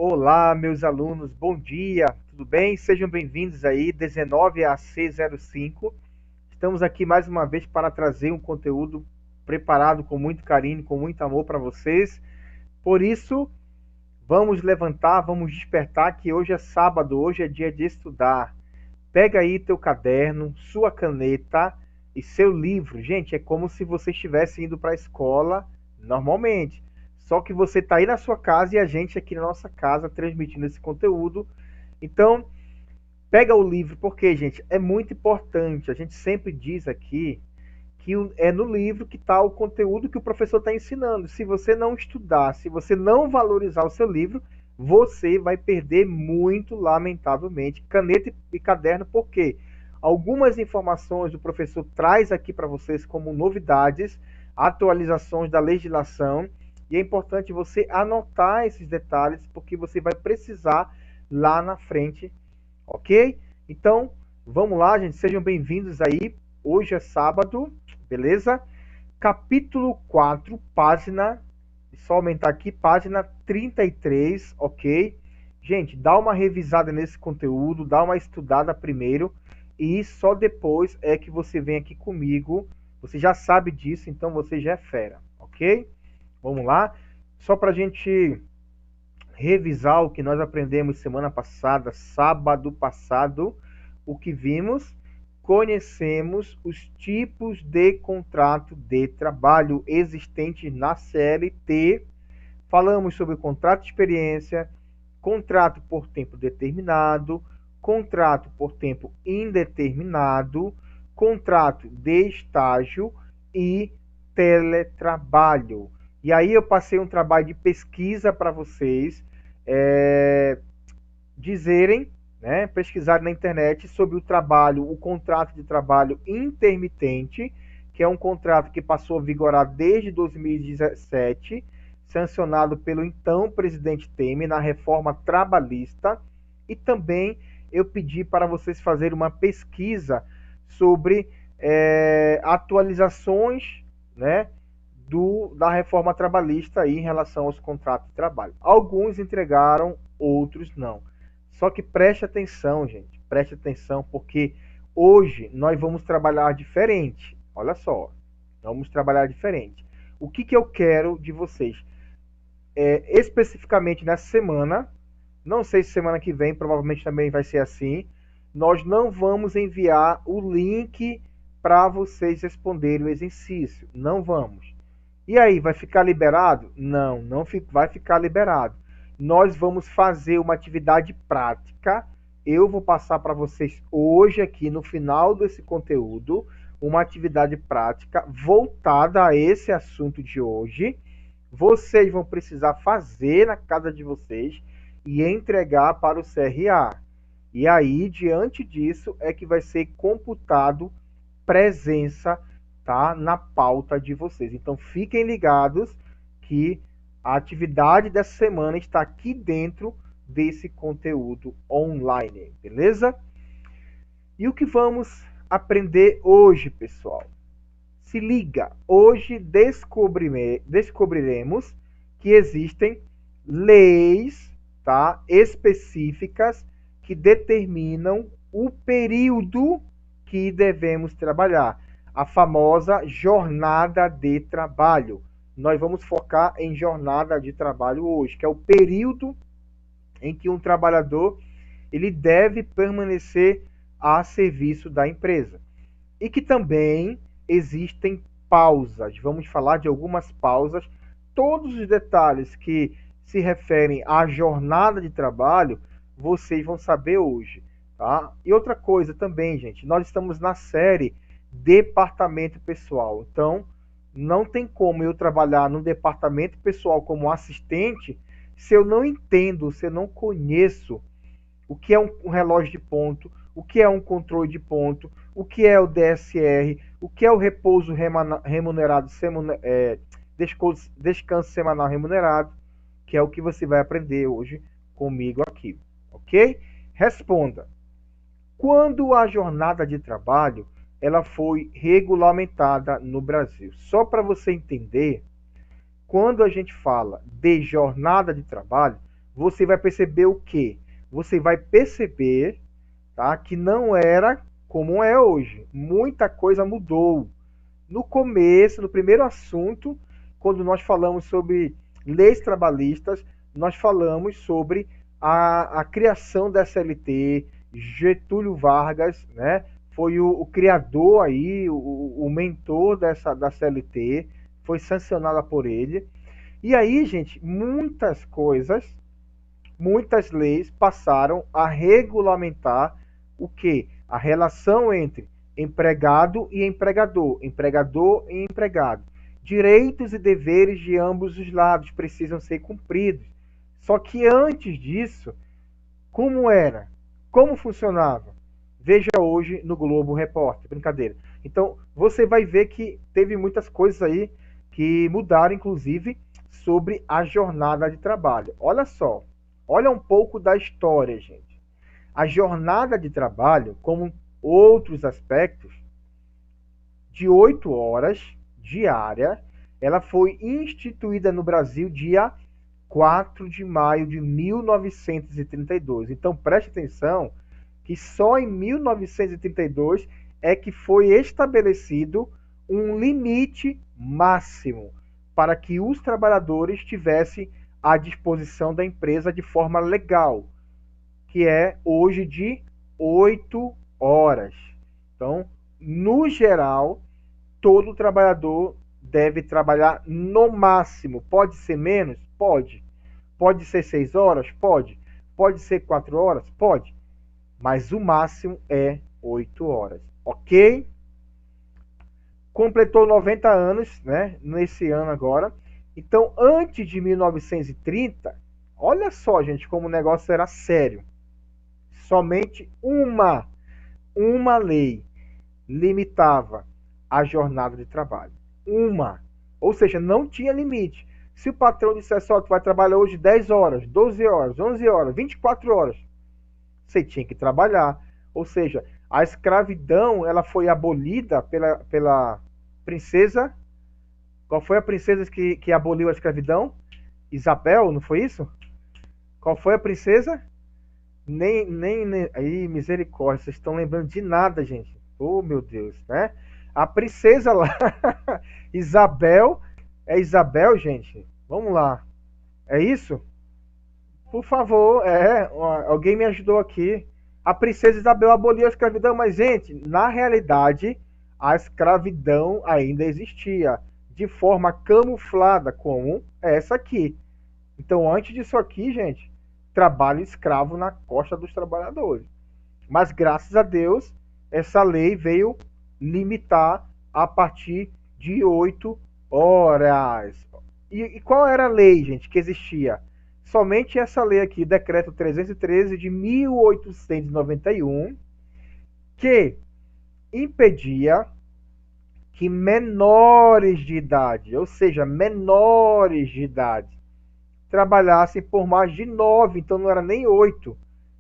Olá, meus alunos, bom dia, tudo bem? Sejam bem-vindos aí, 19 a C05. Estamos aqui mais uma vez para trazer um conteúdo preparado com muito carinho, com muito amor para vocês. Por isso, vamos levantar, vamos despertar que hoje é sábado, hoje é dia de estudar. Pega aí teu caderno, sua caneta e seu livro. Gente, é como se você estivesse indo para a escola normalmente. Só que você está aí na sua casa e a gente aqui na nossa casa transmitindo esse conteúdo. Então, pega o livro, porque, gente, é muito importante. A gente sempre diz aqui que é no livro que está o conteúdo que o professor está ensinando. Se você não estudar, se você não valorizar o seu livro, você vai perder muito, lamentavelmente. Caneta e caderno, por quê? Algumas informações o professor traz aqui para vocês como novidades, atualizações da legislação, e é importante você anotar esses detalhes, porque você vai precisar lá na frente, ok? Então, vamos lá, gente, sejam bem-vindos aí. Hoje é sábado, beleza? Capítulo 4, página, só aumentar aqui, página 33, ok? Gente, dá uma revisada nesse conteúdo, dá uma estudada primeiro e só depois é que você vem aqui comigo. Você já sabe disso, então você já é fera, ok? Vamos lá? Só para a gente revisar o que nós aprendemos semana passada, sábado passado, o que vimos, conhecemos os tipos de contrato de trabalho existentes na CLT, falamos sobre contrato de experiência, contrato por tempo determinado, contrato por tempo indeterminado, contrato de estágio e teletrabalho. E aí eu passei um trabalho de pesquisa para vocês dizerem, né, pesquisarem na internet sobre o trabalho, o contrato de trabalho intermitente, que é um contrato que passou a vigorar desde 2017, sancionado pelo então presidente Temer na reforma trabalhista, e também eu pedi para vocês fazerem uma pesquisa sobre atualizações, né, da reforma trabalhista aí em relação aos contratos de trabalho. Alguns entregaram, outros não. Só que preste atenção, gente, preste atenção, porque hoje nós vamos trabalhar diferente. Olha só, vamos trabalhar diferente. O que eu quero de vocês? Especificamente nessa semana, não sei se semana que vem, provavelmente também vai ser assim, nós não vamos enviar o link para vocês responderem o exercício. Não vamos. E aí, vai ficar liberado? Não, não vai ficar liberado. Nós vamos fazer uma atividade prática. Eu vou passar para vocês hoje aqui no final desse conteúdo uma atividade prática voltada a esse assunto de hoje. Vocês vão precisar fazer na casa de vocês e entregar para o CRA. E aí, diante disso, é que vai ser computado presença, tá, na pauta de vocês. Então fiquem ligados que a atividade dessa semana está aqui dentro desse conteúdo online, beleza? E o que vamos aprender hoje, pessoal? Se liga, hoje descobriremos que existem leis, tá, específicas que determinam o período que devemos trabalhar, a famosa jornada de trabalho. Nós vamos focar em jornada de trabalho hoje, que é o período em que um trabalhador ele deve permanecer a serviço da empresa. E que também existem pausas. Vamos falar de algumas pausas. Todos os detalhes que se referem à jornada de trabalho, vocês vão saber hoje, tá? E outra coisa também, gente, nós estamos na série Departamento Pessoal. Então, não tem como eu trabalhar no departamento pessoal como assistente se eu não entendo, se eu não conheço o que é um relógio de ponto, o que é um controle de ponto, o que é o DSR, o que é o repouso remunerado, descanso semanal remunerado, que é o que você vai aprender hoje comigo aqui, ok? Responda. Quando a jornada de trabalho ela foi regulamentada no Brasil? Só para você entender, quando a gente fala de jornada de trabalho, você vai perceber o quê? Você vai perceber, tá, que não era como é hoje. Muita coisa mudou. No começo, no primeiro assunto, quando nós falamos sobre leis trabalhistas, nós falamos sobre a criação da CLT. Getúlio Vargas, né, foi o criador aí, o mentor da CLT, foi sancionada por ele. E aí, gente, muitas coisas, muitas leis passaram a regulamentar o que? A relação entre empregado e empregador, empregador e empregado. Direitos e deveres de ambos os lados precisam ser cumpridos. Só que antes disso, como era? Como funcionava? Veja hoje no Globo Repórter, brincadeira. Então, você vai ver que teve muitas coisas aí que mudaram, inclusive, sobre a jornada de trabalho. Olha só, olha um pouco da história, gente. A jornada de trabalho, como outros aspectos, de 8 horas diária, ela foi instituída no Brasil dia 4 de maio de 1932. Então preste atenção que só em 1932 é que foi estabelecido um limite máximo para que os trabalhadores tivessem à disposição da empresa de forma legal, que é hoje de 8 horas. Então, no geral, todo trabalhador deve trabalhar no máximo. Pode ser menos? Pode. Pode ser 6 horas? Pode. Pode ser 4 horas? Pode. Mas o máximo é 8 horas. Ok? Completou 90 anos, né? Nesse ano agora. Então, antes de 1930, olha só, gente, como o negócio era sério. Somente uma lei limitava a jornada de trabalho. Uma. Ou seja, não tinha limite. Se o patrão dissesse, ó, tu vai trabalhar hoje 10 horas, 12 horas, 11 horas, 24 horas, você tinha que trabalhar. Ou seja, a escravidão, ela foi abolida pela princesa. Qual foi a princesa que aboliu a escravidão? Isabel, não foi isso? Qual foi a princesa? Nem aí, misericórdia, vocês estão lembrando de nada, gente. Oh, meu Deus, né? A princesa lá, Isabel, é Isabel, gente? Vamos lá. É isso? Por favor, alguém me ajudou aqui. A princesa Isabel aboliu a escravidão, mas, gente, na realidade, a escravidão ainda existia, de forma camuflada, como essa aqui. Então, antes disso aqui, gente, trabalho escravo na costa dos trabalhadores. Mas, graças a Deus, essa lei veio limitar a partir de 8 horas. E qual era a lei, gente, que existia? Somente essa lei aqui, Decreto 313 de 1891, que impedia que menores de idade, ou seja, menores de idade, trabalhassem por mais de 9, então não era nem 8,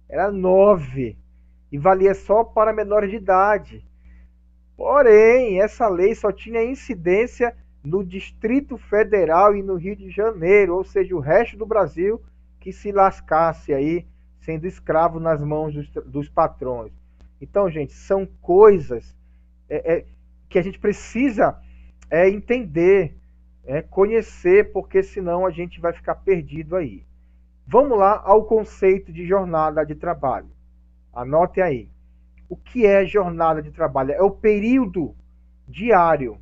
era 9, e valia só para menores de idade. Porém, essa lei só tinha incidência no Distrito Federal e no Rio de Janeiro, ou seja, o resto do Brasil que se lascasse aí, sendo escravo nas mãos dos patrões. Então, gente, são coisas que a gente precisa entender, conhecer, porque senão a gente vai ficar perdido aí. Vamos lá ao conceito de jornada de trabalho. Anote aí. O que é jornada de trabalho? É o período diário.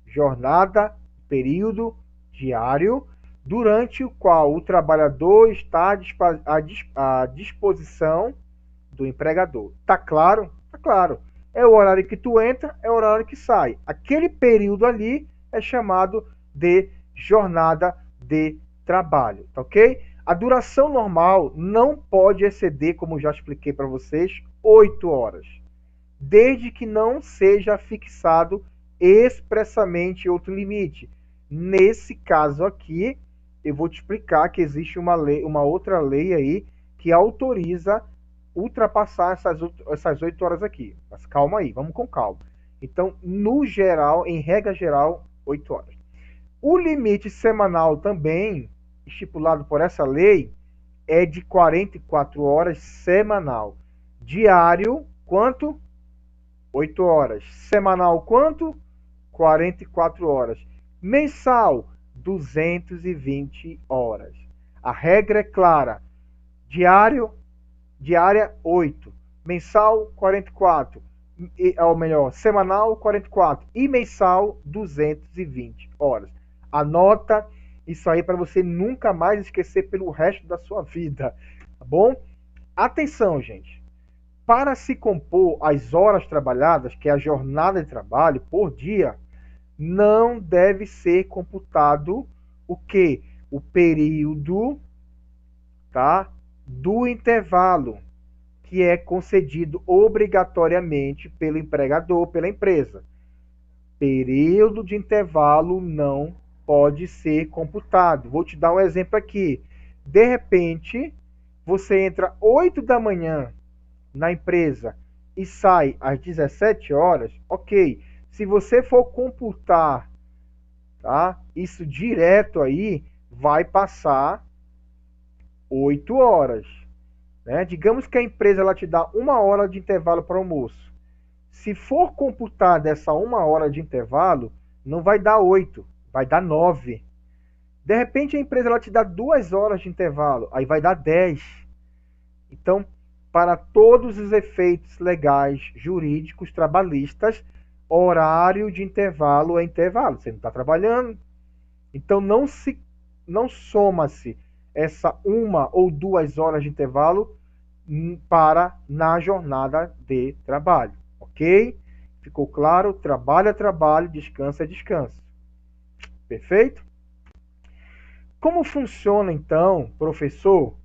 Jornada, período diário, durante o qual o trabalhador está à disposição do empregador. Tá claro? Tá claro. É o horário que tu entra, é o horário que sai. Aquele período ali é chamado de jornada de trabalho, tá ok? A duração normal não pode exceder, como já expliquei para vocês, 8 horas, desde que não seja fixado expressamente outro limite. Nesse caso aqui, eu vou te explicar que existe uma outra lei aí que autoriza ultrapassar essas 8 horas aqui. Mas calma aí, vamos com calma. Então, no geral, em regra geral, 8 horas. O limite semanal também, estipulado por essa lei, é de 44 horas semanal. Diário, quanto? 8 horas. Semanal, quanto? 44 horas. Mensal, 220 horas. A regra é clara. Diária 8, mensal 44, ou melhor, semanal 44 e mensal 220 horas. Anota isso aí para você nunca mais esquecer pelo resto da sua vida, tá bom? Atenção, gente. Para se compor as horas trabalhadas, que é a jornada de trabalho por dia, não deve ser computado o que? O período, tá? Do intervalo, que é concedido obrigatoriamente pelo empregador, pela empresa. Período de intervalo não pode ser computado. Vou te dar um exemplo aqui. De repente, você entra 8 da manhã na empresa e sai às 17 horas, ok. Se você for computar, tá, isso direto aí, vai passar 8 horas. Né? Digamos que a empresa ela te dá 1 hora de intervalo para almoço. Se for computar dessa 1 hora de intervalo, não vai dar 8, vai dar 9. De repente a empresa ela te dá 2 horas de intervalo, aí vai dar 10. Então, para todos os efeitos legais, jurídicos, trabalhistas, horário de intervalo é intervalo. Você não está trabalhando. Então não soma-se essa 1 ou 2 horas de intervalo para na jornada de trabalho, ok? Ficou claro? Trabalho é trabalho, descanso é descanso. Perfeito? Como funciona então, professor,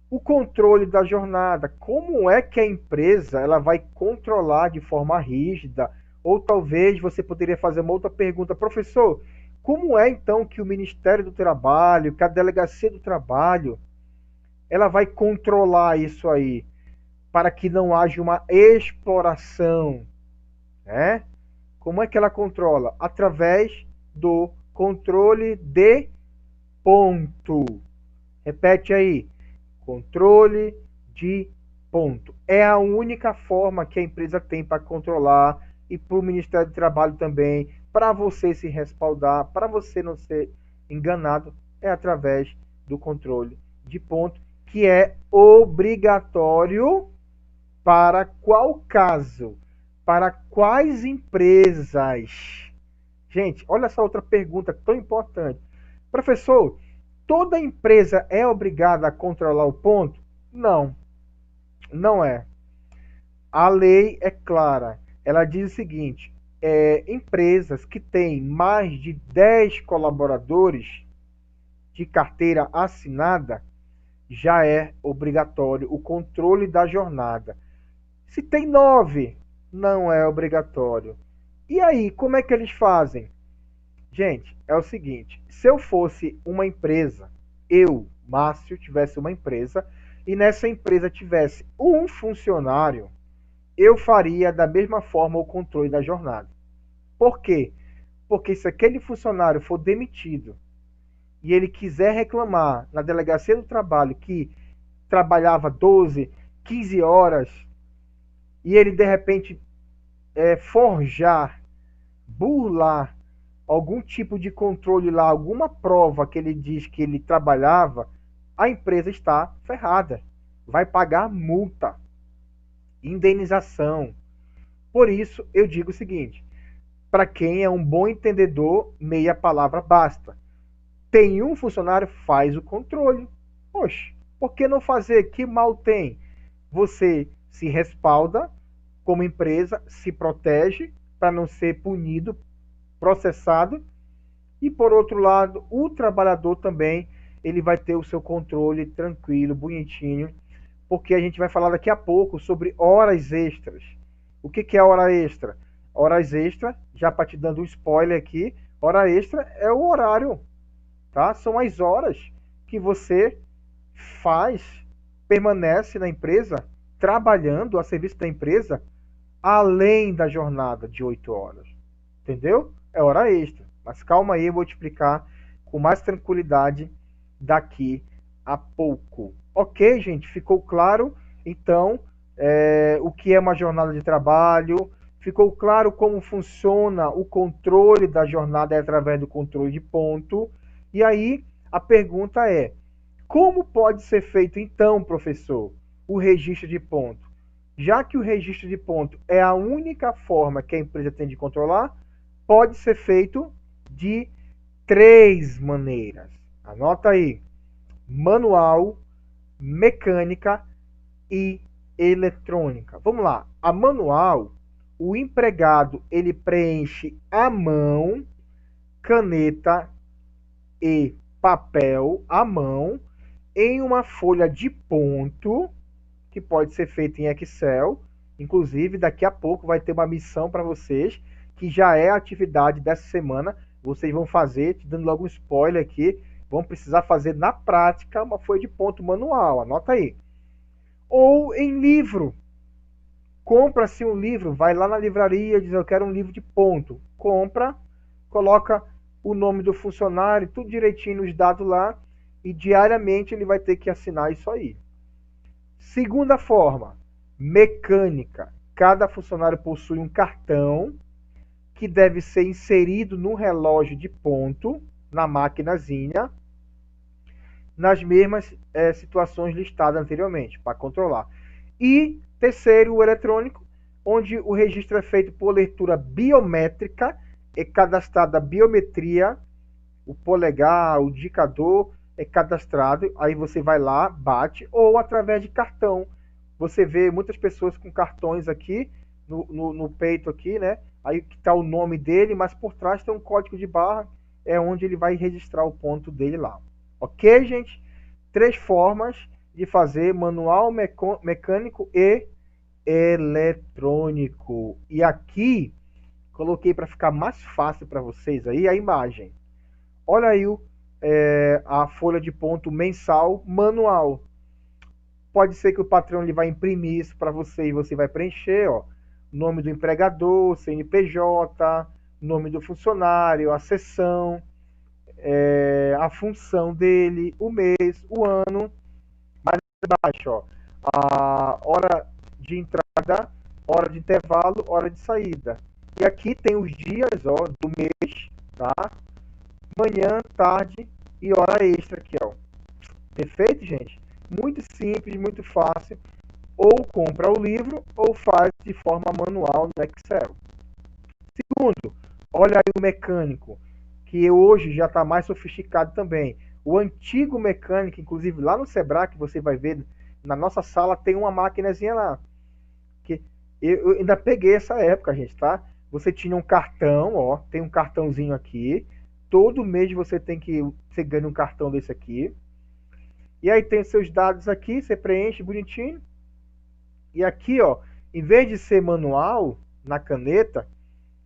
o controle da jornada? Como é que a empresa ela vai controlar de forma rígida? Ou talvez você poderia fazer uma outra pergunta, professor, como é então que o Ministério do Trabalho, que a Delegacia do Trabalho, ela vai controlar isso aí para que não haja uma exploração, né? Como é que ela controla? Através do controle de ponto. Repete aí. Controle de ponto. É a única forma que a empresa tem para controlar e para o Ministério do Trabalho também, para você se respaldar, para você não ser enganado, é através do controle de ponto, que é obrigatório para qual caso? Para quais empresas? Gente, olha essa outra pergunta tão importante. Professor, toda empresa é obrigada a controlar o ponto? Não, não é. A lei é clara. Ela diz o seguinte: empresas que têm mais de 10 colaboradores de carteira assinada, já é obrigatório o controle da jornada. Se tem 9, não é obrigatório. E aí, como é que eles fazem? Gente, é o seguinte: se eu fosse uma empresa, eu, Márcio, tivesse uma empresa e nessa empresa tivesse um funcionário, eu faria da mesma forma o controle da jornada. Por quê? Porque se aquele funcionário for demitido e ele quiser reclamar na delegacia do trabalho que trabalhava 12, 15 horas e ele de repente forjar, burlar algum tipo de controle lá, alguma prova que ele diz que ele trabalhava, a empresa está ferrada. Vai pagar multa, indenização. Por isso, eu digo o seguinte: para quem é um bom entendedor, meia palavra basta. Tem um funcionário, faz o controle. Oxe, por que não fazer? Que mal tem? Você se respalda como empresa, se protege para não ser punido, processado, e por outro lado, o trabalhador também, ele vai ter o seu controle tranquilo, bonitinho, porque a gente vai falar daqui a pouco sobre horas extras. O que é hora extra? Horas extra, já para te dando um spoiler aqui, hora extra é o horário, tá? São as horas que você faz, permanece na empresa, trabalhando a serviço da empresa, além da jornada de 8 horas. Entendeu? É hora extra. Mas calma aí, eu vou te explicar com mais tranquilidade daqui a pouco. Ok, gente, ficou claro, então, o que é uma jornada de trabalho, ficou claro como funciona o controle da jornada através do controle de ponto. E aí, a pergunta é: como pode ser feito, então, professor, o registro de ponto? Já que o registro de ponto é a única forma que a empresa tem de controlar, pode ser feito de três maneiras. Anota aí: manual, mecânica e eletrônica. Vamos lá. A manual, o empregado ele preenche à mão, caneta e papel à mão em uma folha de ponto que pode ser feita em Excel. Inclusive, daqui a pouco vai ter uma missão para vocês que já é a atividade dessa semana. Vocês vão fazer, te dando logo um spoiler aqui, vão precisar fazer na prática uma folha de ponto manual. Anota aí. Ou em livro. Compra-se um livro, vai lá na livraria, diz eu quero um livro de ponto. Compra, coloca o nome do funcionário, tudo direitinho nos dados lá, e diariamente ele vai ter que assinar isso aí. Segunda forma, mecânica. Cada funcionário possui um cartão que deve ser inserido no relógio de ponto, na maquinazinha, nas mesmas situações listadas anteriormente, para controlar. E terceiro, o eletrônico, onde o registro é feito por leitura biométrica, é cadastrada a biometria, o polegar, o indicador é cadastrado, aí você vai lá, bate, ou através de cartão. Você vê muitas pessoas com cartões aqui, no peito aqui, né? Aí que está o nome dele, mas por trás tem um código de barra, é onde ele vai registrar o ponto dele lá. Ok, gente? Três formas de fazer manual, mecânico e eletrônico. E aqui coloquei para ficar mais fácil para vocês aí a imagem. Olha aí a folha de ponto mensal manual. Pode ser que o patrão ele vai imprimir isso para você e você vai preencher, ó, nome do empregador, CNPJ, nome do funcionário, a seção, a função dele, o mês, o ano. Mais embaixo, ó, a hora de entrada, hora de intervalo, hora de saída. E aqui tem os dias, ó, do mês, tá? Manhã, tarde e hora extra aqui, ó. Perfeito, gente? Muito simples, muito fácil. Ou compra o livro ou faz de forma manual no Excel. Segundo, olha aí o mecânico, que hoje já está mais sofisticado também. O antigo mecânico, inclusive lá no Sebrae, você vai ver, na nossa sala tem uma maquinazinha lá. Que eu ainda peguei essa época, gente, tá? Você tinha um cartão, ó, tem um cartãozinho aqui. Todo mês você ganha um cartão desse aqui. E aí tem seus dados aqui, você preenche bonitinho. E aqui, ó, em vez de ser manual, na caneta,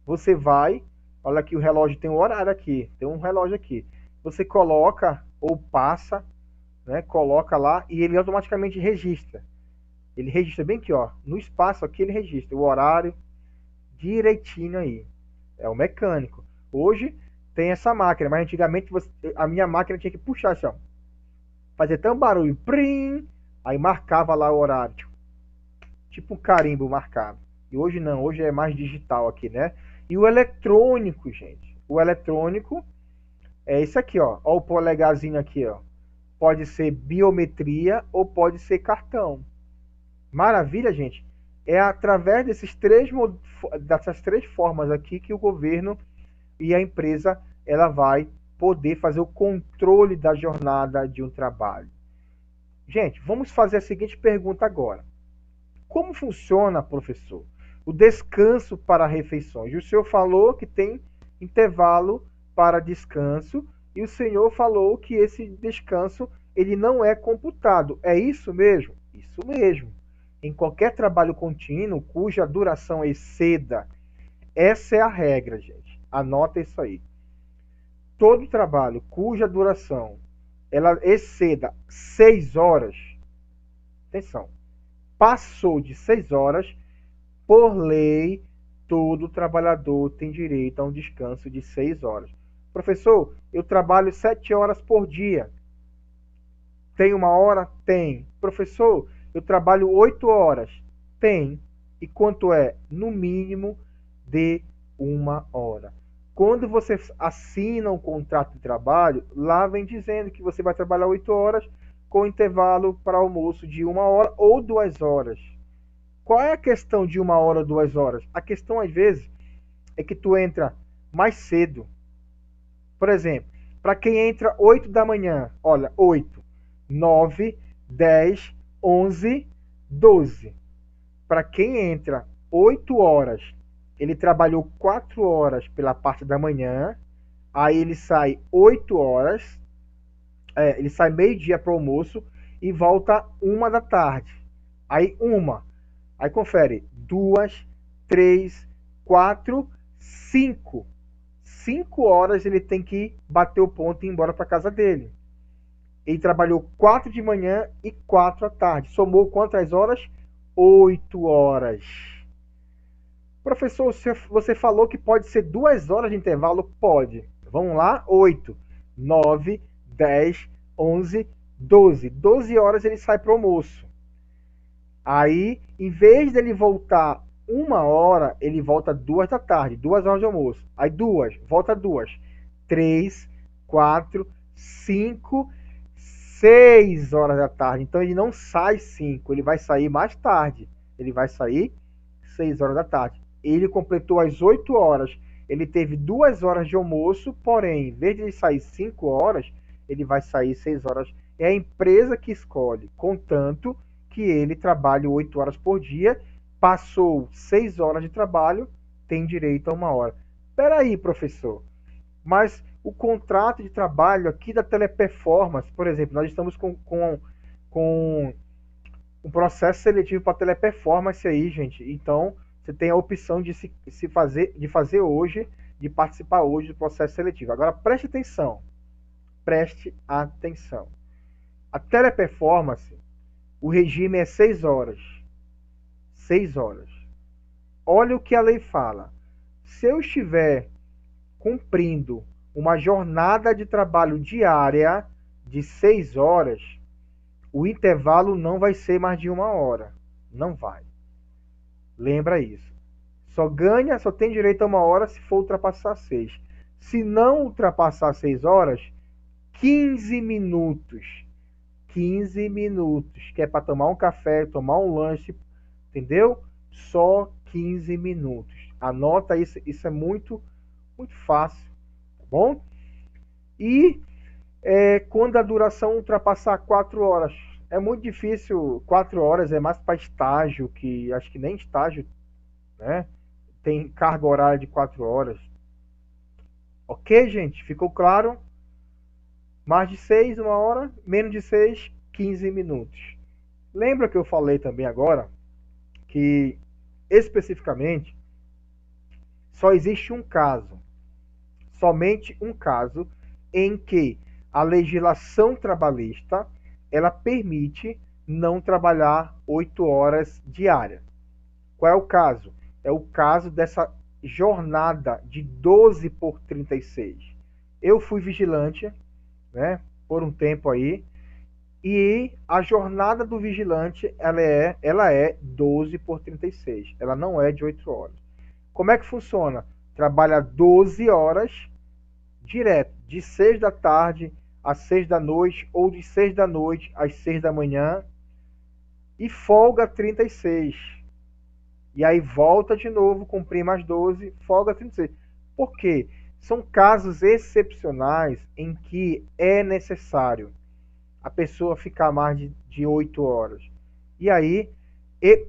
você vai, olha aqui o relógio tem um horário aqui, tem um relógio aqui. Você coloca ou passa, né, coloca lá e ele automaticamente registra. Ele registra bem aqui, ó, no espaço aqui ele registra o horário direitinho aí. É o mecânico. Hoje tem essa máquina, mas antigamente a minha máquina tinha que puxar assim, ó, fazer tão barulho, prim, aí marcava lá o horário, tipo um carimbo marcado. E hoje não, hoje é mais digital aqui, né? E o eletrônico, gente. O eletrônico é esse aqui, ó. Ó o polegarzinho aqui, ó. Pode ser biometria ou pode ser cartão. Maravilha, gente. É através dessas três formas aqui que o governo e a empresa ela vai poder fazer o controle da jornada de um trabalho. Gente, vamos fazer a seguinte pergunta agora. Como funciona, professor, o descanso para refeições? O senhor falou que tem intervalo para descanso e o senhor falou que esse descanso ele não é computado. É isso mesmo? Isso mesmo. Em qualquer trabalho contínuo cuja duração exceda, essa é a regra, gente. Anota isso aí. Todo trabalho cuja duração ela exceda 6 horas, atenção, passou de 6 horas, por lei, todo trabalhador tem direito a um descanso de 6 horas. Professor, eu trabalho 7 horas por dia. Tem uma hora? Tem. Professor, eu trabalho 8 horas. Tem. E quanto é? No mínimo de uma hora. Quando você assina um contrato de trabalho, lá vem dizendo que você vai trabalhar 8 horas com intervalo para almoço de uma hora ou 2 horas. Qual é a questão de uma hora ou 2 horas? A questão, às vezes, é que tu entra mais cedo. Por exemplo, para quem entra 8 da manhã, olha, 8, 9, 10, 11, 12. Para quem entra 8 horas, ele trabalhou 4 horas pela parte da manhã, aí ele sai 8 horas, ele sai meio-dia para o almoço e volta 1 da tarde. Aí aí confere, 2, 3, 4, 5. 5 horas ele tem que bater o ponto e ir embora para casa dele. Ele trabalhou 4 de manhã e 4 à tarde. Somou quantas horas? 8 horas. Professor, você falou que pode ser 2 horas de intervalo? Pode. Vamos lá? 8, 9, 10, 11, 12. 12 horas ele sai para o almoço. Aí, em vez dele voltar 1 hora, ele volta 2 da tarde, 2 horas de almoço. Aí volta 2, 3, 4, 5, 6 horas da tarde. Então ele não sai 5, ele vai sair mais tarde. Ele vai sair 6 horas da tarde. Ele completou as 8 horas. Ele teve 2 horas de almoço, porém, em vez de ele sair 5 horas, ele vai sair 6 horas. É a empresa que escolhe, contanto que ele trabalhe 8 horas por dia, passou 6 horas de trabalho, tem direito a 1 hora. Espera aí, professor, mas o contrato de trabalho aqui da Teleperformance, por exemplo, nós estamos com um processo seletivo para Teleperformance aí, gente. Então, você tem a opção de de fazer hoje, de participar hoje do processo seletivo. Agora, preste atenção. Preste atenção. A Teleperformance, o regime é 6 horas. 6 horas. Olha o que a lei fala. Se eu estiver cumprindo uma jornada de trabalho diária de 6 horas, o intervalo não vai ser mais de 1 hora. Não vai. Lembra isso. Só tem direito a 1 hora se for ultrapassar 6. Se não ultrapassar 6 horas, 15 minutos. 15 minutos, que é para tomar um café, tomar um lanche, entendeu? Só 15 minutos. Anota isso, isso é muito fácil, tá bom? E quando a duração ultrapassar 4 horas, é muito difícil. 4 horas é mais para estágio, que acho que nem estágio, né? Tem carga horária de 4 horas. Ok, gente? Ficou claro? Mais de 6, 1 hora. Menos de 6, 15 minutos. Lembra que eu falei também agora que, especificamente, só existe um caso, somente um caso, em que a legislação trabalhista ela permite não trabalhar 8 horas diárias. Qual é o caso? É o caso dessa jornada de 12 por 36. Eu fui vigilante, né, por um tempo aí, e a jornada do vigilante ela é 12 por 36. Ela não é de 8 horas. Como é que funciona? Trabalha 12 horas direto, de 6 da tarde às 6 da noite, ou de 6 da noite às 6 da manhã, e folga 36. E aí volta de novo, cumprir mais 12, folga 36. Por quê? São casos excepcionais em que é necessário a pessoa ficar mais de 8 horas. E aí,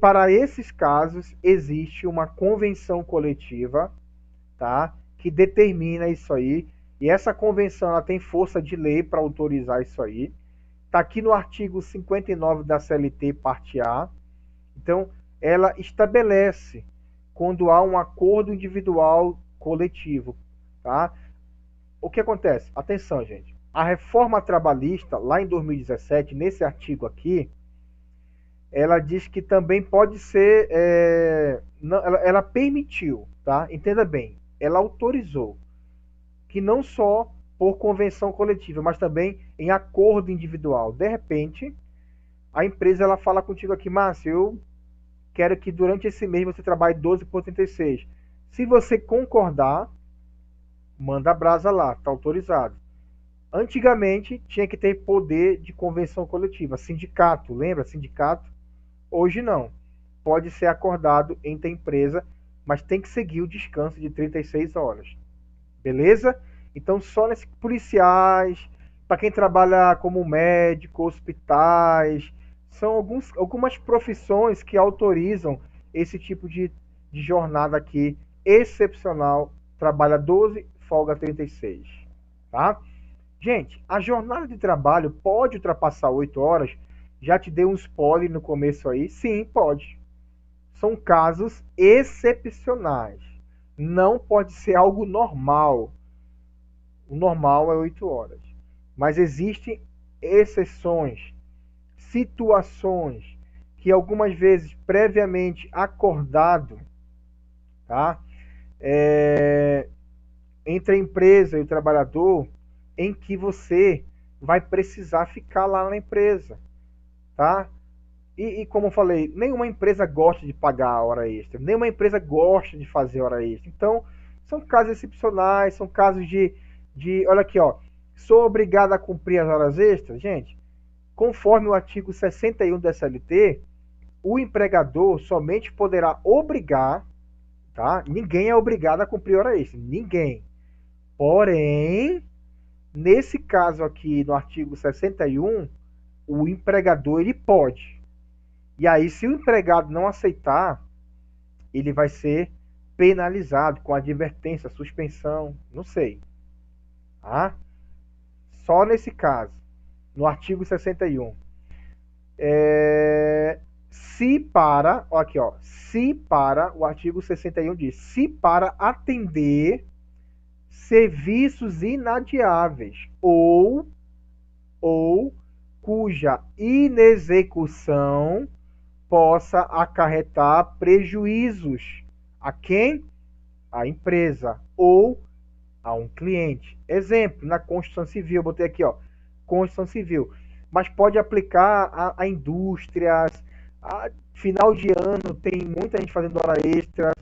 para esses casos, existe uma convenção coletiva, tá? Que determina isso aí. E essa convenção ela tem força de lei para autorizar isso aí. Está aqui no artigo 59 da CLT, parte A. Então, ela estabelece quando há um acordo individual coletivo, tá? O que acontece? Atenção, gente. A reforma trabalhista, lá em 2017, nesse artigo aqui, ela diz que também pode ser. Não, ela permitiu, tá? Entenda bem, ela autorizou que não só por convenção coletiva, mas também em acordo individual. De repente, a empresa ela fala contigo aqui, Márcio, eu quero que durante esse mês você trabalhe 12 por 36. Se você concordar, manda a brasa lá, está autorizado. Antigamente tinha que ter poder de convenção coletiva, sindicato, lembra? Sindicato? Hoje não. Pode ser acordado entre a empresa, mas tem que seguir o descanso de 36 horas. Beleza? Então, só nesses policiais, para quem trabalha como médico, hospitais, são algumas profissões que autorizam esse tipo de jornada aqui excepcional. Trabalha 12, folga 36. Tá? Gente, a jornada de trabalho pode ultrapassar 8 horas? Já te dei um spoiler no começo aí. Sim, pode. São casos excepcionais. Não pode ser algo normal. O normal é 8 horas. Mas existem exceções, situações que algumas vezes previamente acordado, tá? Entre a empresa e o trabalhador, em que você vai precisar ficar lá na empresa, tá? E como eu falei, nenhuma empresa gosta de pagar a hora extra, nenhuma empresa gosta de fazer hora extra. Então, são casos excepcionais, são casos olha aqui, ó, sou obrigado a cumprir as horas extras, gente. Conforme o artigo 61 da SLT, o empregador somente poderá obrigar, tá? Ninguém é obrigado a cumprir hora extra, ninguém. Porém, nesse caso aqui, no artigo 61, o empregador ele pode. E aí, se o empregado não aceitar, ele vai ser penalizado com advertência, suspensão, não sei. Tá? Só nesse caso, no artigo 61. Se para, ó, aqui, ó, se para, o artigo 61 diz, se para atender serviços inadiáveis ou cuja inexecução possa acarretar prejuízos a quem? A empresa ou a um cliente. Exemplo, na Constituição Civil, eu botei aqui, ó, Constituição Civil, mas pode aplicar a indústrias, a final de ano tem muita gente fazendo hora extra,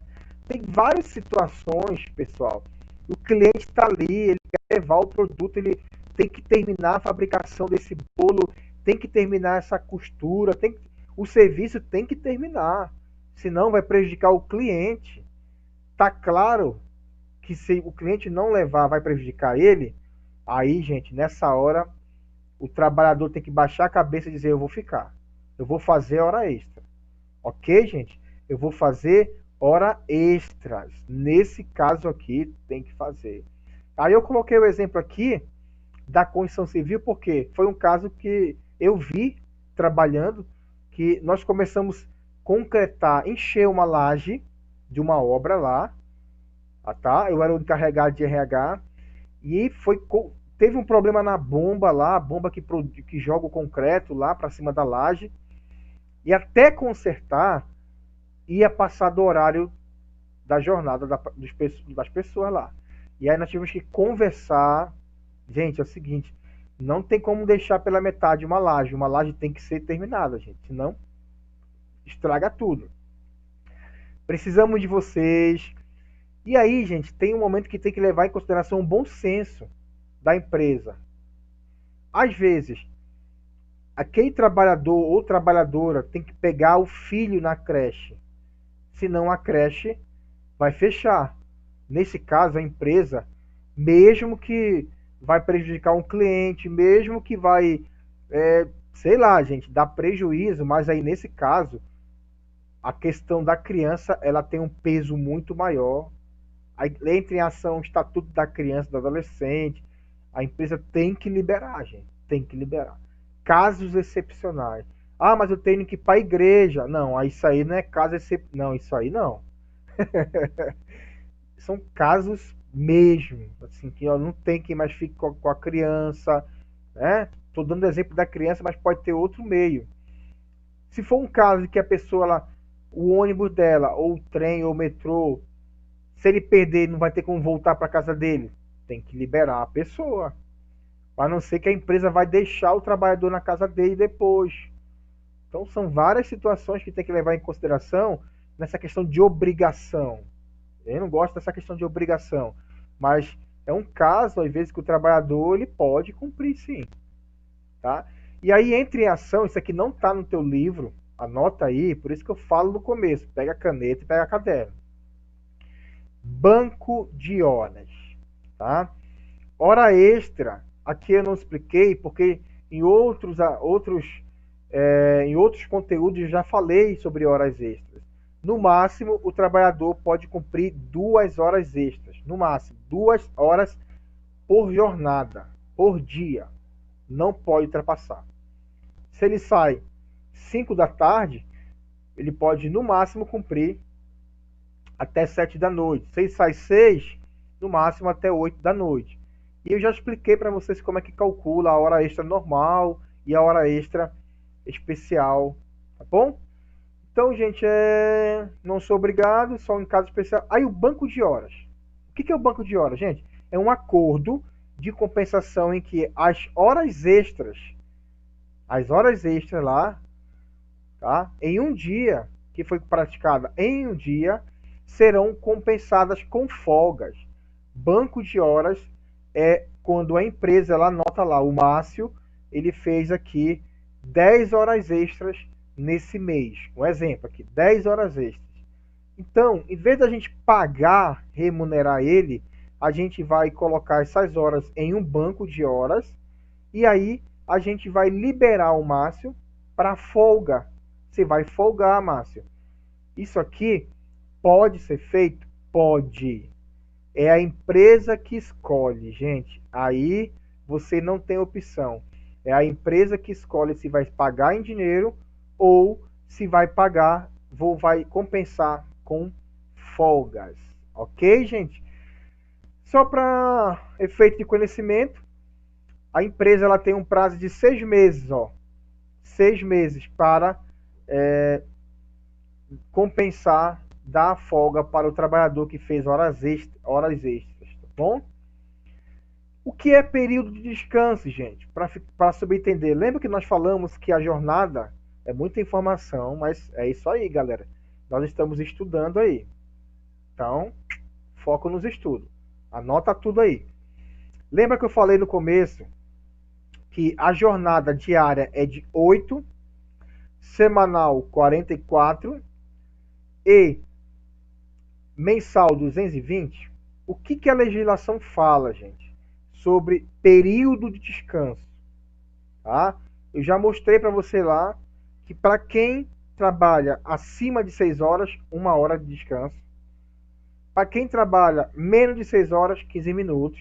tem várias situações, pessoal. O cliente está ali, ele quer levar o produto, ele tem que terminar a fabricação desse bolo, tem que terminar essa costura, o serviço tem que terminar, senão vai prejudicar o cliente. Tá claro que se o cliente não levar, vai prejudicar ele. Aí, gente, nessa hora, o trabalhador tem que baixar a cabeça e dizer: eu vou ficar, eu vou fazer hora extra. Ok, gente? Eu vou fazer hora extras. Nesse caso aqui, tem que fazer. Aí eu coloquei o exemplo aqui da Constituição Civil, porque foi um caso que eu vi trabalhando, que nós começamos a concretar, encher uma laje de uma obra lá, tá? Eu era o encarregado de RH, e teve um problema na bomba lá, a bomba que joga o concreto lá para cima da laje, e até consertar, ia passar do horário da jornada das pessoas lá. E aí nós tivemos que conversar. Gente, é o seguinte, não tem como deixar pela metade uma laje tem que ser terminada, gente, senão estraga tudo. Precisamos de vocês. E aí, gente, tem um momento que tem que levar em consideração o bom senso da empresa. Às vezes, aquele trabalhador ou trabalhadora tem que pegar o filho na creche, senão a creche vai fechar. Nesse caso, a empresa, mesmo que vai prejudicar um cliente, mesmo que vai, sei lá, gente, dar prejuízo, mas aí nesse caso, a questão da criança, ela tem um peso muito maior. Aí entra em ação o Estatuto da Criança e do Adolescente. A empresa tem que liberar, gente. Tem que liberar. Casos excepcionais. Ah, mas eu tenho que ir para a igreja. Não, isso aí não é caso excepcional. Não, isso aí não. São casos mesmo, assim, que ó, não tem quem mais fique com a criança, né? Tô dando exemplo da criança, mas pode ter outro meio. Se for um caso de que a pessoa, o ônibus dela, ou o trem, ou o metrô, se ele perder, não vai ter como voltar para casa dele, tem que liberar a pessoa. a não ser que a empresa vai deixar o trabalhador na casa dele depois. Então são várias situações que tem que levar em consideração nessa questão de obrigação. Eu não gosto dessa questão de obrigação, mas é um caso, às vezes, que o trabalhador ele pode cumprir sim. Tá? E aí entra em ação, isso aqui não está no teu livro, anota aí, por isso que eu falo no começo, pega a caneta e pega a caderno. Banco de horas. Tá? Hora extra, aqui eu não expliquei, porque em outros conteúdos eu já falei sobre horas extras. No máximo, o trabalhador pode cumprir 2 horas extras. No máximo, 2 horas por jornada, por dia. Não pode ultrapassar. Se ele sai 5 da tarde, ele pode no máximo cumprir até 7 da noite. Se ele sai 6, no máximo até 8 da noite. E eu já expliquei para vocês como é que calcula a hora extra normal e a hora extra especial, tá bom? Então, gente, não sou obrigado, só em caso especial. Aí o banco de horas. O que é o banco de horas, gente? É um acordo de compensação em que as horas extras lá, tá? Em um dia, que foi praticada em um dia, serão compensadas com folgas. Banco de horas é quando a empresa ela anota lá, o Márcio, ele fez aqui 10 horas extras nesse mês. Um exemplo aqui, 10 horas extras. Então, em vez da gente pagar, remunerar ele, a gente vai colocar essas horas em um banco de horas e aí a gente vai liberar o Márcio para folga. Você vai folgar, Márcio. Isso aqui pode ser feito? Pode. É a empresa que escolhe, gente. Aí você não tem opção. É a empresa que escolhe se vai pagar em dinheiro ou se vai pagar, vai compensar com folgas. Ok, gente? Só para efeito de conhecimento, a empresa ela tem um prazo de 6 meses, ó. 6 meses para compensar, dar a folga para o trabalhador que fez horas extras, tá bom? O que é período de descanso, gente? Para subentender. Lembra que nós falamos que a jornada é muita informação, mas é isso aí, galera. Nós estamos estudando aí. Então, foco nos estudos. Anota tudo aí. Lembra que eu falei no começo que a jornada diária é de 8, semanal 44 e mensal 220? O que a legislação fala, gente, sobre período de descanso? Tá? Eu já mostrei para você lá que para quem trabalha acima de 6 horas, 1 hora de descanso. Para quem trabalha menos de 6 horas, 15 minutos.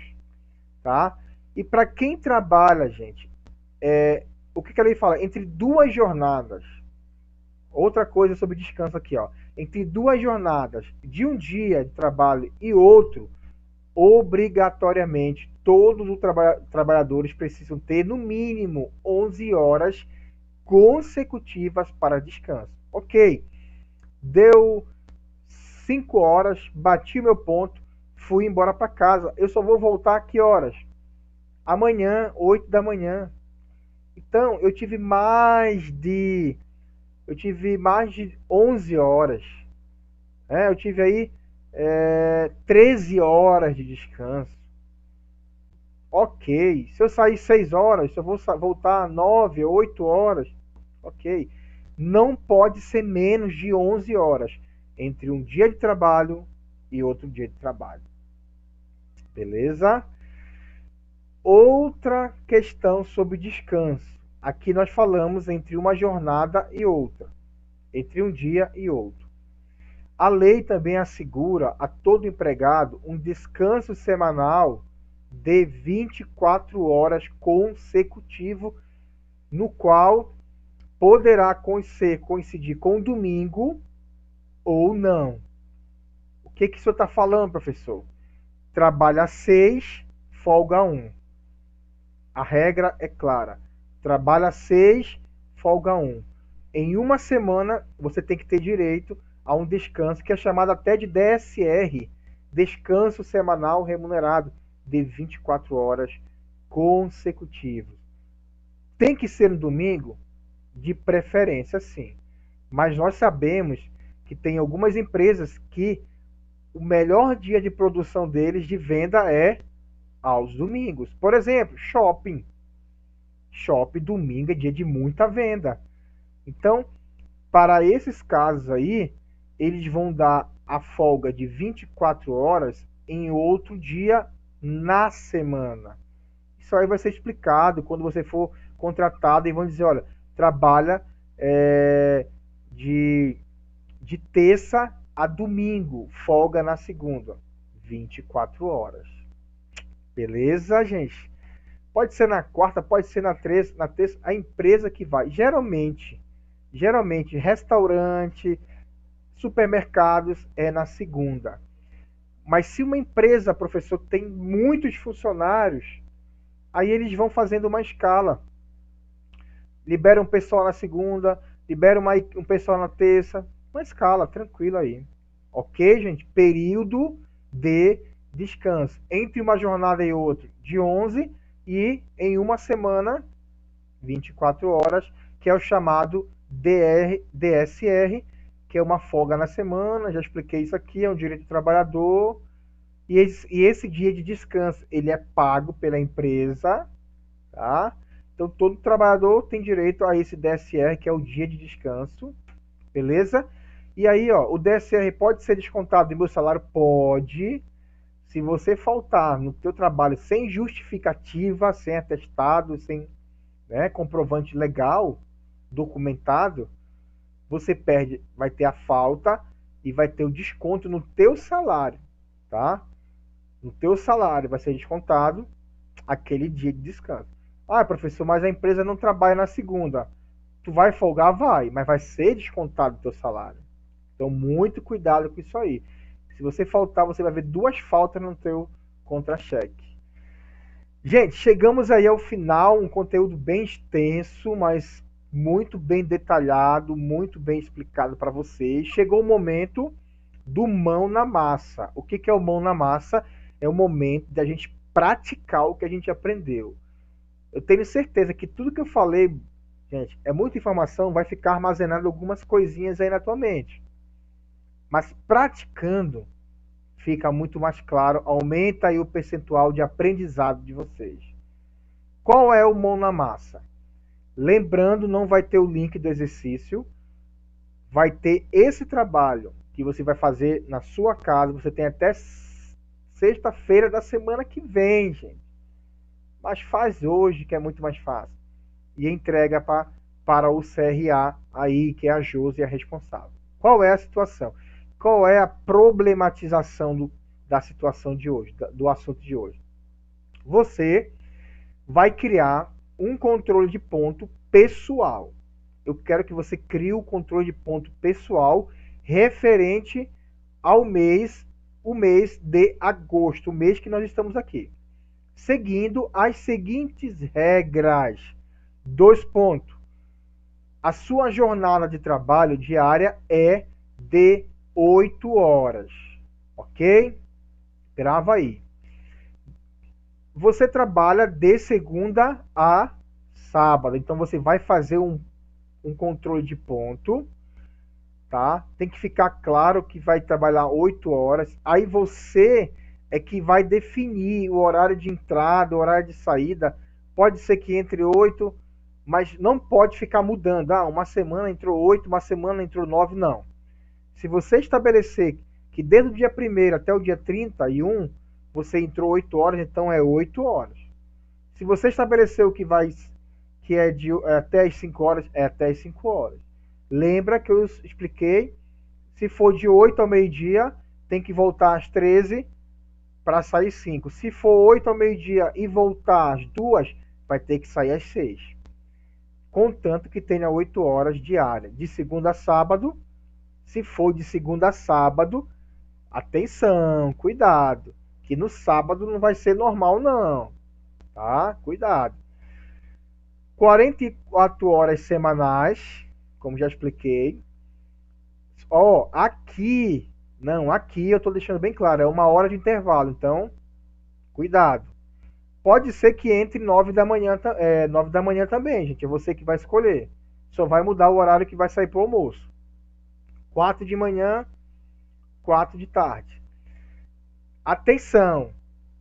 Tá? E para quem trabalha, gente, o que a lei fala? Entre 2 jornadas. Outra coisa sobre descanso aqui, ó. Entre 2 jornadas de um dia de trabalho e outro, obrigatoriamente todos os trabalhadores precisam ter no mínimo 11 horas consecutivas para descanso. Ok, deu 5 horas, bati o meu ponto, fui embora para casa. Eu só vou voltar a que horas? Amanhã, 8 da manhã. Então, eu tive mais de 11 horas. Eu tive aí 13 horas de descanso. Ok. Se eu sair 6 horas, se eu vou voltar 9, 8 horas, ok. Não pode ser menos de 11 horas entre um dia de trabalho e outro dia de trabalho. Beleza? Outra questão sobre descanso. Aqui nós falamos entre uma jornada e outra, entre um dia e outro. A lei também assegura a todo empregado um descanso semanal de 24 horas consecutivo, no qual poderá coincidir com domingo ou não. O que o senhor está falando, professor? Trabalha 6, folga 1. A regra é clara. Trabalha 6, folga 1. Em uma semana, você tem que ter direito a um descanso que é chamado até de DSR, descanso semanal remunerado, de 24 horas consecutivos. Tem que ser no domingo? De preferência, sim. Mas nós sabemos que tem algumas empresas que o melhor dia de produção deles de venda é aos domingos. Por exemplo, shopping. Shopping domingo é dia de muita venda. Então, para esses casos aí, eles vão dar a folga de 24 horas em outro dia na semana. Isso aí vai ser explicado quando você for contratado e vão dizer, olha, trabalha é, de, de terça a domingo, folga na segunda, 24 horas. Beleza, gente? Pode ser na quarta, pode ser na terça, a empresa que vai. Geralmente, restaurante, supermercados é na segunda. Mas se uma empresa, professor, tem muitos funcionários, aí eles vão fazendo uma escala. Libera um pessoal na segunda, libera um pessoal na terça, uma escala, tranquilo aí. Ok, gente? Período de descanso. Entre uma jornada e outra, de 11 e em uma semana, 24 horas, que é o chamado DSR, que é uma folga na semana, já expliquei isso aqui, é um direito do trabalhador, e esse dia de descanso, ele é pago pela empresa, tá? Então, todo trabalhador tem direito a esse DSR, que é o dia de descanso, beleza? E aí, ó, o DSR pode ser descontado do meu salário? Pode. Se você faltar no teu trabalho sem justificativa, sem atestado, sem, né, comprovante legal, documentado, você perde, vai ter a falta e vai ter o desconto no teu salário, tá? No teu salário vai ser descontado aquele dia de descanso. Ah, professor, mas a empresa não trabalha na segunda. Tu vai folgar? Vai, mas vai ser descontado do teu salário. Então, muito cuidado com isso aí. Se você faltar, você vai ver 2 faltas no teu contra-cheque. Gente, chegamos aí ao final, um conteúdo bem extenso, mas muito bem detalhado, muito bem explicado para vocês. Chegou o momento do mão na massa. O que é o mão na massa? É o momento da gente praticar o que a gente aprendeu. Eu tenho certeza que tudo que eu falei, gente, é muita informação, vai ficar armazenado algumas coisinhas aí na tua mente. Mas praticando, fica muito mais claro, aumenta aí o percentual de aprendizado de vocês. Qual é o mão na massa? Lembrando, não vai ter o link do exercício, vai ter esse trabalho que você vai fazer na sua casa, você tem até sexta-feira da semana que vem, gente. Mas faz hoje, que é muito mais fácil. E entrega para o CRA aí, que é a Josi, a responsável. Qual é a situação? Qual é a problematização da situação de hoje, do assunto de hoje? Você vai criar um controle de ponto pessoal. Eu quero que você crie o controle de ponto pessoal referente ao mês, o mês de agosto, o mês que nós estamos aqui. Seguindo as seguintes regras. 2 pontos. A sua jornada de trabalho diária é de 8 horas. Ok? Grava aí. Você trabalha de segunda a sábado. Então você vai fazer um controle de ponto. Tá? Tem que ficar claro que vai trabalhar 8 horas. Aí você é que vai definir o horário de entrada, o horário de saída. Pode ser que entre 8, mas não pode ficar mudando. Ah, uma semana entrou 8, uma semana entrou 9, não. Se você estabelecer que desde o dia 1º até o dia 31, você entrou 8 horas, então é 8 horas. Se você estabeleceu que é até as 5 horas, é até as 5 horas. Lembra que eu expliquei, se for de 8 ao meio-dia, tem que voltar às 13 para sair 5. Se for 8 ao meio-dia e voltar às 2, vai ter que sair às 6. Contanto que tenha 8 horas diárias, de segunda a sábado. Se for de segunda a sábado, atenção, cuidado, que no sábado não vai ser normal não, tá? Cuidado. 44 horas semanais, como já expliquei. Ó, aqui eu tô deixando bem claro, é 1 hora de intervalo, então cuidado. Pode ser que entre 9 da manhã, 9 da manhã também, gente. É você que vai escolher. Só vai mudar o horário que vai sair para o almoço. 4 de manhã, 4 de tarde. Atenção!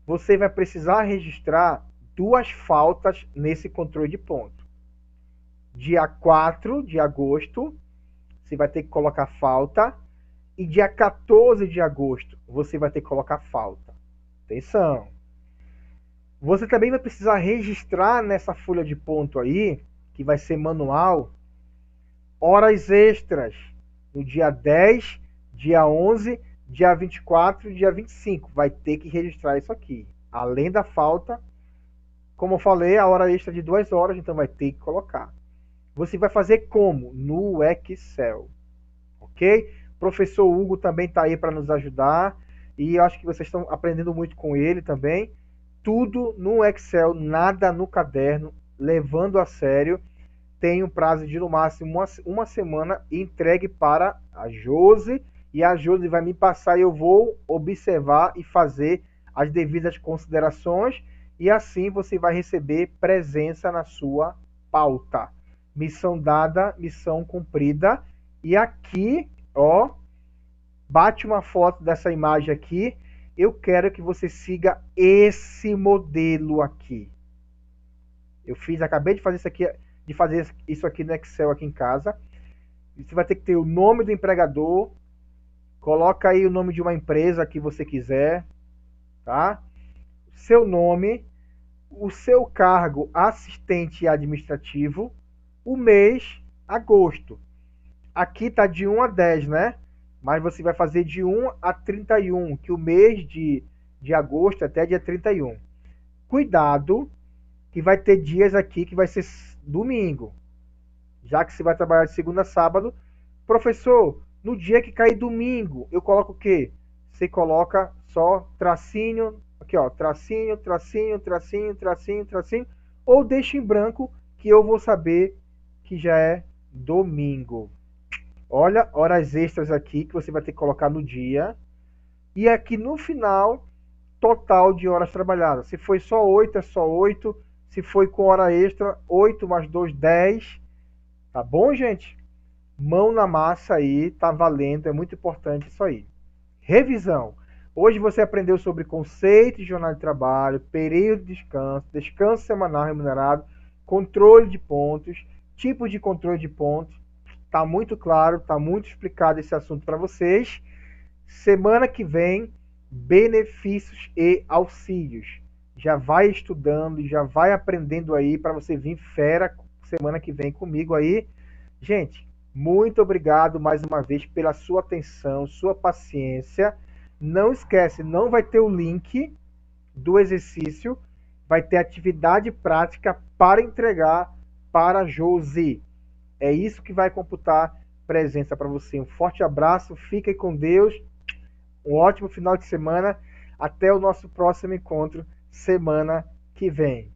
Você vai precisar registrar duas faltas nesse controle de ponto. Dia 4 de agosto, você vai ter que colocar falta. E dia 14 de agosto, você vai ter que colocar falta. Atenção! Você também vai precisar registrar nessa folha de ponto aí, que vai ser manual, horas extras no dia 10, dia 11, dia 24 e dia 25. Vai ter que registrar isso aqui. Além da falta, como eu falei, a hora extra de 2 horas, então vai ter que colocar. Você vai fazer como? No Excel. Ok? Professor Hugo também está aí para nos ajudar. E eu acho que vocês estão aprendendo muito com ele também. Tudo no Excel, nada no caderno, levando a sério. Tem um prazo de no máximo uma semana, entregue para a Josi. E a Josi vai me passar e eu vou observar e fazer as devidas considerações. E assim você vai receber presença na sua pauta. Missão dada, missão cumprida. E aqui, ó, bate uma foto dessa imagem aqui. Eu quero que você siga esse modelo aqui. Acabei de fazer isso aqui no Excel aqui em casa. Você vai ter que ter o nome do empregador. Coloca aí o nome de uma empresa que você quiser, tá? Seu nome, o seu cargo assistente administrativo, o mês, agosto. Aqui tá de 1 a 10, né? Mas você vai fazer de 1 a 31, que o mês de agosto é até dia 31. Cuidado, que vai ter dias aqui que vai ser domingo. Já que você vai trabalhar de segunda a sábado. Professor, no dia que cair domingo, eu coloco o quê? Você coloca só tracinho, aqui ó, tracinho, tracinho, tracinho, tracinho, tracinho, ou deixa em branco que eu vou saber que já é domingo. Olha, horas extras aqui que você vai ter que colocar no dia. E aqui no final, total de horas trabalhadas. Se foi só 8, é só 8. Se foi com hora extra, 8 mais 2, 10. Tá bom, gente? Mão na massa aí, tá valendo, é muito importante isso aí. Revisão. Hoje você aprendeu sobre conceito de jornada de trabalho, período de descanso, descanso semanal remunerado, controle de pontos, tipo de controle de pontos. Tá muito claro, tá muito explicado esse assunto para vocês. Semana que vem, benefícios e auxílios. Já vai estudando e já vai aprendendo aí para você vir fera semana que vem comigo aí. Gente, muito obrigado mais uma vez pela sua atenção, sua paciência. Não esquece, não vai ter o link do exercício, vai ter atividade prática para entregar para a Josi. É isso que vai computar presença para você. Um forte abraço, fiquem com Deus, um ótimo final de semana. Até o nosso próximo encontro semana que vem.